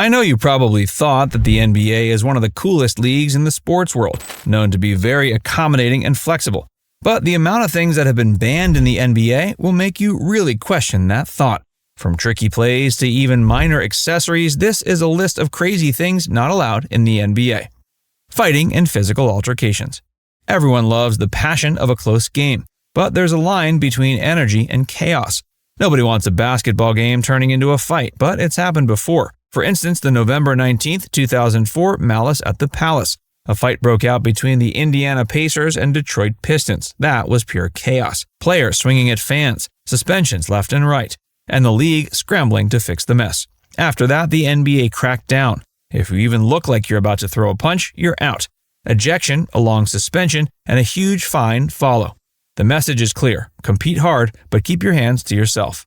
I know you probably thought that the NBA is one of the coolest leagues in the sports world, known to be very accommodating and flexible. But the amount of things that have been banned in the NBA will make you really question that thought. From tricky plays to even minor accessories, this is a list of crazy things not allowed in the NBA. Fighting and physical altercations. Everyone loves the passion of a close game, but there's a line between energy and chaos. Nobody wants a basketball game turning into a fight, but it's happened before. For instance, the November 19, 2004 Malice at the Palace. A fight broke out between the Indiana Pacers and Detroit Pistons. That was pure chaos. Players swinging at fans, suspensions left and right, and the league scrambling to fix the mess. After that, the NBA cracked down. If you even look like you're about to throw a punch, you're out. Ejection, a long suspension, and a huge fine follow. The message is clear. Compete hard, but keep your hands to yourself.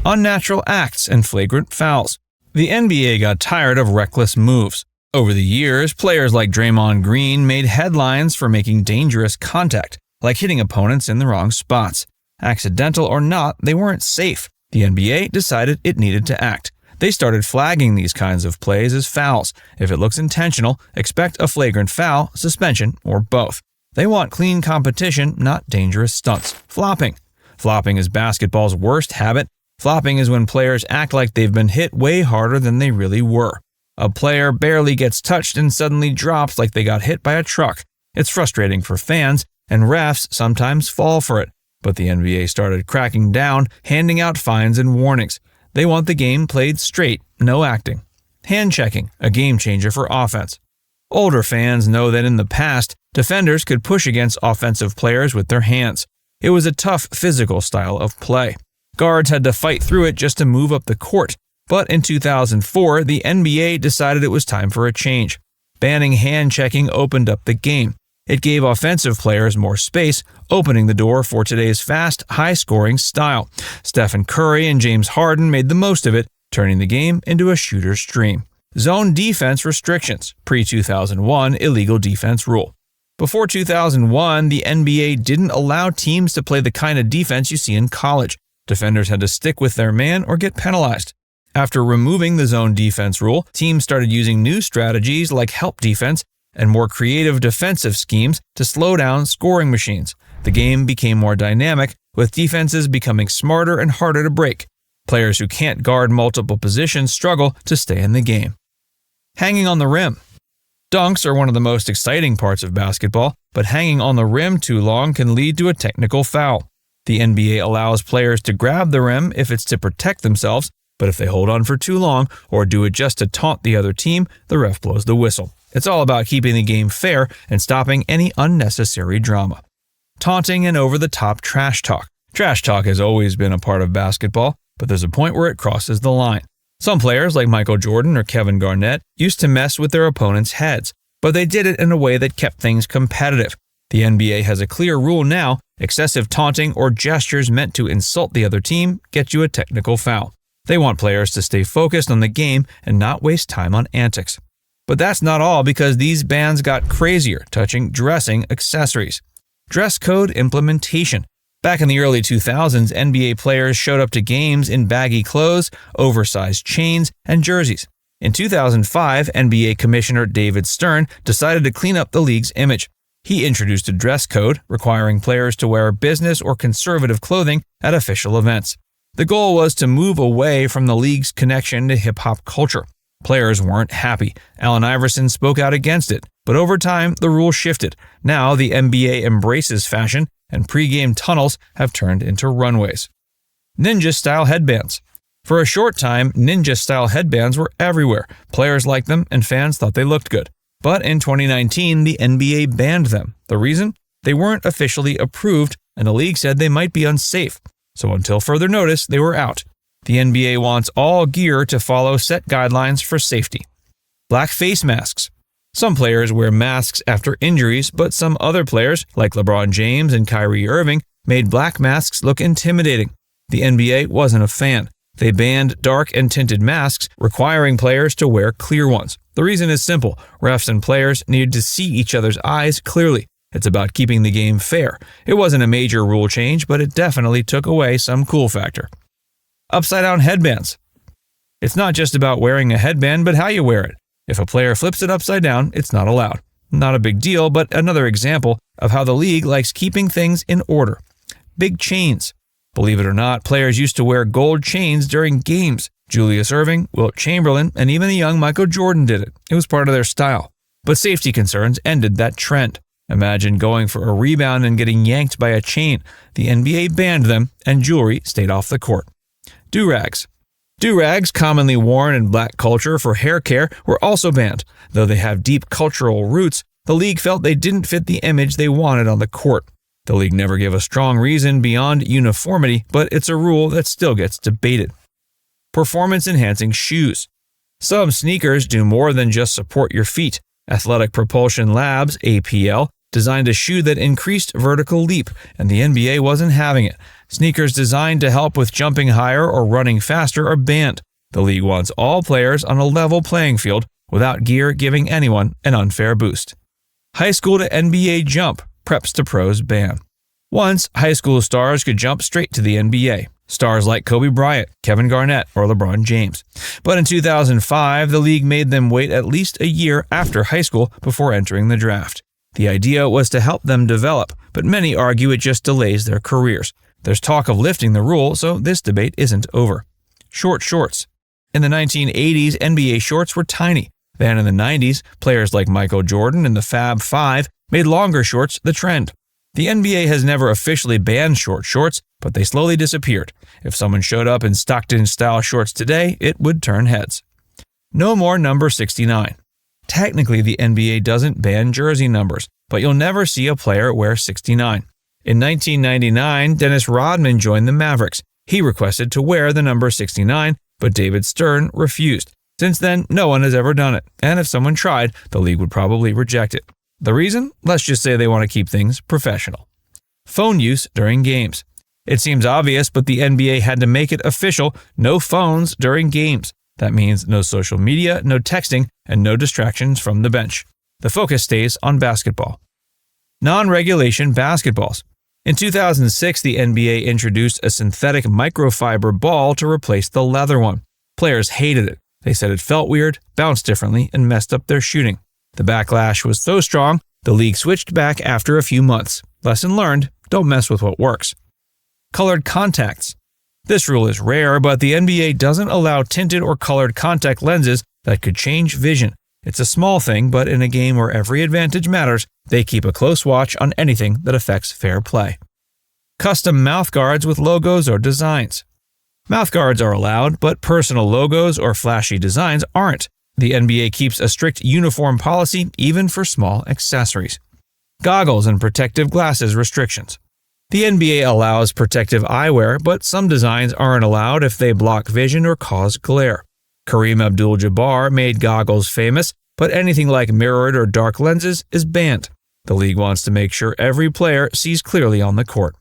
Unnatural acts and flagrant fouls. The NBA got tired of reckless moves. Over the years, players like Draymond Green made headlines for making dangerous contact, like hitting opponents in the wrong spots. Accidental or not, they weren't safe. The NBA decided it needed to act. They started flagging these kinds of plays as fouls. If it looks intentional, expect a flagrant foul, suspension, or both. They want clean competition, not dangerous stunts. Flopping. Flopping is basketball's worst habit. Flopping is when players act like they've been hit way harder than they really were. A player barely gets touched and suddenly drops like they got hit by a truck. It's frustrating for fans, and refs sometimes fall for it. But the NBA started cracking down, handing out fines and warnings. They want the game played straight, no acting. Hand checking, a game changer for offense. Older fans know that in the past, defenders could push against offensive players with their hands. It was a tough physical style of play. Guards had to fight through it just to move up the court. But in 2004, the NBA decided it was time for a change. Banning hand checking opened up the game. It gave offensive players more space, opening the door for today's fast, high-scoring style. Stephen Curry and James Harden made the most of it, turning the game into a shooter's dream. Zone defense restrictions, pre-2001 illegal defense rule. Before 2001, the NBA didn't allow teams to play the kind of defense you see in college. Defenders had to stick with their man or get penalized. After removing the zone defense rule, teams started using new strategies like help defense and more creative defensive schemes to slow down scoring machines. The game became more dynamic, with defenses becoming smarter and harder to break. Players who can't guard multiple positions struggle to stay in the game. Hanging on the rim. Dunks are one of the most exciting parts of basketball, but hanging on the rim too long can lead to a technical foul. The NBA allows players to grab the rim if it's to protect themselves, but if they hold on for too long or do it just to taunt the other team, the ref blows the whistle. It's all about keeping the game fair and stopping any unnecessary drama. Taunting and over-the-top trash talk. Trash talk has always been a part of basketball, but there's a point where it crosses the line. Some players, like Michael Jordan or Kevin Garnett, used to mess with their opponents' heads, but they did it in a way that kept things competitive. The NBA has a clear rule now: excessive taunting or gestures meant to insult the other team get you a technical foul. They want players to stay focused on the game and not waste time on antics. But that's not all, because these bans got crazier, touching dressing accessories. Dress code implementation. Back in the early 2000s, NBA players showed up to games in baggy clothes, oversized chains, and jerseys. In 2005, NBA Commissioner David Stern decided to clean up the league's image. He introduced a dress code requiring players to wear business or conservative clothing at official events. The goal was to move away from the league's connection to hip-hop culture. Players weren't happy. Allen Iverson spoke out against it, but over time, the rule shifted. Now, the NBA embraces fashion, and pre-game tunnels have turned into runways. Ninja-style headbands. For a short time, ninja-style headbands were everywhere. Players liked them, and fans thought they looked good. But in 2019, the NBA banned them. The reason? They weren't officially approved, and the league said they might be unsafe. So until further notice, they were out. The NBA wants all gear to follow set guidelines for safety. Black face masks. Some players wear masks after injuries, but some other players, like LeBron James and Kyrie Irving, made black masks look intimidating. The NBA wasn't a fan. They banned dark and tinted masks, requiring players to wear clear ones. The reason is simple. Refs and players needed to see each other's eyes clearly. It's about keeping the game fair. It wasn't a major rule change, but it definitely took away some cool factor. Upside-down headbands. It's not just about wearing a headband, but how you wear it. If a player flips it upside down, it's not allowed. Not a big deal, but another example of how the league likes keeping things in order. Big chains. Believe it or not, players used to wear gold chains during games. Julius Erving, Wilt Chamberlain, and even the young Michael Jordan did it. It was part of their style. But safety concerns ended that trend. Imagine going for a rebound and getting yanked by a chain. The NBA banned them, and jewelry stayed off the court. Do-rags. Do-rags, commonly worn in black culture for hair care, were also banned. Though they have deep cultural roots, the league felt they didn't fit the image they wanted on the court. The league never gave a strong reason beyond uniformity, but it's a rule that still gets debated. Performance-enhancing shoes. Some sneakers do more than just support your feet. Athletic Propulsion Labs, APL, designed a shoe that increased vertical leap, and the NBA wasn't having it. Sneakers designed to help with jumping higher or running faster are banned. The league wants all players on a level playing field without gear giving anyone an unfair boost. High school to NBA jump, preps to pros ban. Once, high school stars could jump straight to the NBA. Stars like Kobe Bryant, Kevin Garnett, or LeBron James. But in 2005, the league made them wait at least a year after high school before entering the draft. The idea was to help them develop, but many argue it just delays their careers. There's talk of lifting the rule, so this debate isn't over. Short shorts. In the 1980s, NBA shorts were tiny. Then in the 90s, players like Michael Jordan and the Fab Five made longer shorts the trend. The NBA has never officially banned short shorts, but they slowly disappeared. If someone showed up in Stockton-style shorts today, it would turn heads. No more number 69. Technically, the NBA doesn't ban jersey numbers, but you'll never see a player wear 69. In 1999, Dennis Rodman joined the Mavericks. He requested to wear the number 69, but David Stern refused. Since then, no one has ever done it, and if someone tried, the league would probably reject it. The reason? Let's just say they want to keep things professional. Phone use during games. It seems obvious, but the NBA had to make it official: no phones during games. That means no social media, no texting, and no distractions from the bench. The focus stays on basketball. Non-regulation basketballs. In 2006, the NBA introduced a synthetic microfiber ball to replace the leather one. Players hated it. They said it felt weird, bounced differently, and messed up their shooting. The backlash was so strong, the league switched back after a few months. Lesson learned: don't mess with what works. Colored contacts. This rule is rare, but the NBA doesn't allow tinted or colored contact lenses that could change vision. It's a small thing, but in a game where every advantage matters, they keep a close watch on anything that affects fair play. Custom mouthguards with logos or designs. Mouthguards are allowed, but personal logos or flashy designs aren't. The NBA keeps a strict uniform policy even for small accessories. Goggles and protective glasses restrictions. The NBA allows protective eyewear, but some designs aren't allowed if they block vision or cause glare. Kareem Abdul-Jabbar made goggles famous, but anything like mirrored or dark lenses is banned. The league wants to make sure every player sees clearly on the court.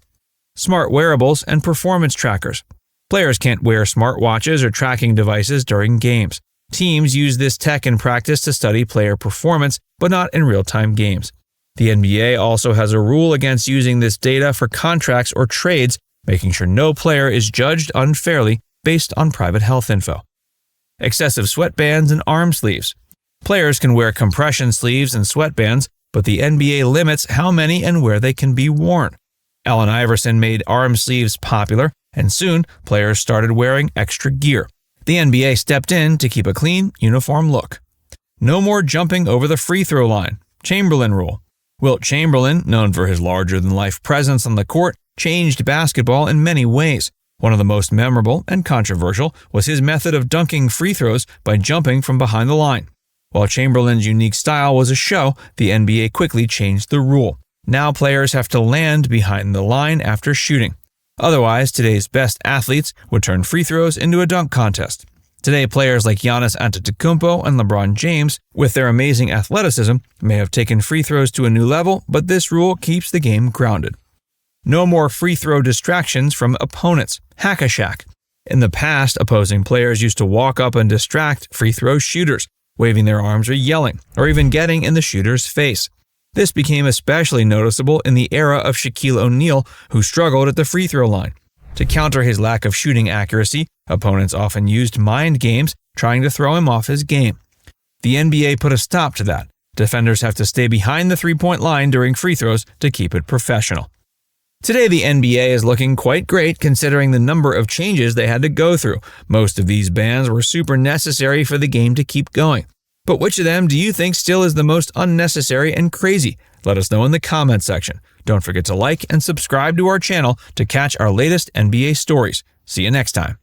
Smart wearables and performance trackers. Players can't wear smartwatches or tracking devices during games. Teams use this tech in practice to study player performance, but not in real-time games. The NBA also has a rule against using this data for contracts or trades, making sure no player is judged unfairly based on private health info. Excessive sweatbands and arm sleeves. Players can wear compression sleeves and sweatbands, but the NBA limits how many and where they can be worn. Allen Iverson made arm sleeves popular, and soon players started wearing extra gear. The NBA stepped in to keep a clean, uniform look. No more jumping over the free throw line. Chamberlain rule. Wilt Chamberlain, known for his larger-than-life presence on the court, changed basketball in many ways. One of the most memorable and controversial was his method of dunking free throws by jumping from behind the line. While Chamberlain's unique style was a show, the NBA quickly changed the rule. Now players have to land behind the line after shooting. Otherwise, today's best athletes would turn free throws into a dunk contest. Today, players like Giannis Antetokounmpo and LeBron James, with their amazing athleticism, may have taken free throws to a new level, but this rule keeps the game grounded. No more free throw distractions from opponents. Hack-a-Shack. In the past, opposing players used to walk up and distract free throw shooters, waving their arms or yelling, or even getting in the shooter's face. This became especially noticeable in the era of Shaquille O'Neal, who struggled at the free throw line. To counter his lack of shooting accuracy, Opponents often used mind games, trying to throw him off his game. The NBA put a stop to that. Defenders have to stay behind the three-point line during free throws to keep it professional. Today, the NBA is looking quite great considering the number of changes they had to go through. Most of these bans were super necessary for the game to keep going. But which of them do you think still is the most unnecessary and crazy? Let us know in the comments section. Don't forget to like and subscribe to our channel to catch our latest NBA stories. See you next time.